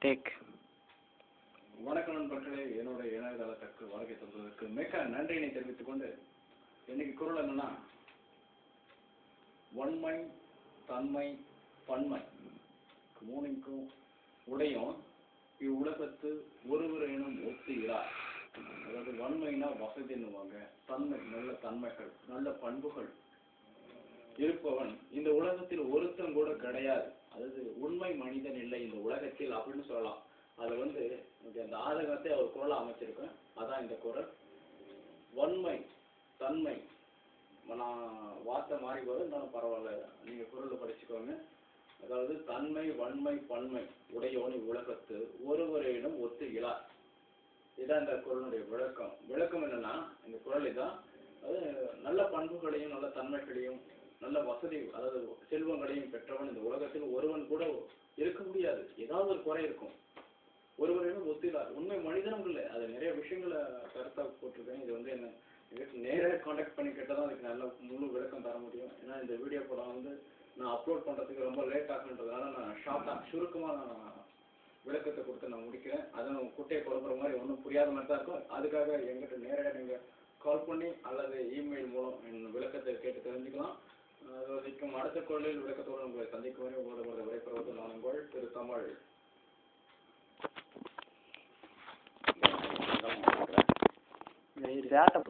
Take. வணக்கம் நண்பர்களே, என்னோட இணையதளத்திற்கு வருகை தந்ததற்கு மிக நன்றியினை தெரிவித்துக் கொண்டு இன்னைக்கு குரல் என்னன்னா, வன்மை, தன்மை, பன்மை மூணுக்கும் உடையும் இவ்வுலகத்து ஒருவரேனும் ஒத்துகிறார். அதாவது வன்மைனா வசதின்னுவாங்க, தன்மை நல்ல தன்மைகள், நல்ல பண்புகள் இருப்பவன் இந்த உலகத்தில் ஒருத்தன் கூட கிடையாது. அதாவது உண்மை மனிதன் இல்லை இந்த உலகத்தில் அப்படின்னு சொல்லலாம். அது அந்த ஆதகத்தை அவர் குரலை அமைச்சிருக்கேன். அதான் இந்த குரல். வன்மை, தன்மை, நான் வார்த்தை மாறி வரும், இருந்தாலும் பரவாயில்ல, நீங்க குரலை படிச்சுக்கோங்க. அதாவது தன்மை, வன்மை, பன்மை உடையோனி உலகத்து ஒருவரிடம் ஒத்து இலார். இதுதான் இந்த குரலுடைய விளக்கம். விளக்கம் என்னன்னா, இந்த குரல் தான், அதாவது நல்ல பண்புகளையும் நல்ல தன்மைகளையும் நல்ல வசதி, அதாவது செல்வங்களையும் பெற்றவன் இந்த உலகத்தில் ஒருவன் கூட இருக்க முடியாது. ஏதாவது ஒரு குறை இருக்கும். ஒருவரையும் ஒத்திலார். உண்மை மனிதனும் இல்லை. அது நிறைய விஷயங்களை கருத்தா போட்டிருக்கேன். இது என்ன நேராக கான்டாக்ட் பண்ணி கேட்டால் அதுக்கு நல்ல முழு விளக்கம் தர முடியும். ஏன்னா இந்த வீடியோ படம் நான் அப்லோட் பண்ணுறதுக்கு ரொம்ப லேட் ஆகுன்றதுனால நான் ஷார்ட்டாக சுருக்கமாக நான் விளக்கத்தை கொடுத்து நான் முடிக்கிறேன். அதை குட்டையை குழம்புற மாதிரி ஒன்றும் புரியாத மாதிரி தான் இருக்கும். அதுக்காக எங்கிட்ட நேரடியாக நீங்கள் கால் பண்ணி அல்லது இமெயில் மூலம் என் விளக்கத்தை கேட்டு தெரிஞ்சுக்கலாம். அது வரைக்கும் அடுத்த குரலில் விளக்கத்தோடு உங்களை சந்திக்கும் வரை உங்களோட விடைபெறுவது நான் உங்கள் திரு தமிழ். சேட்டை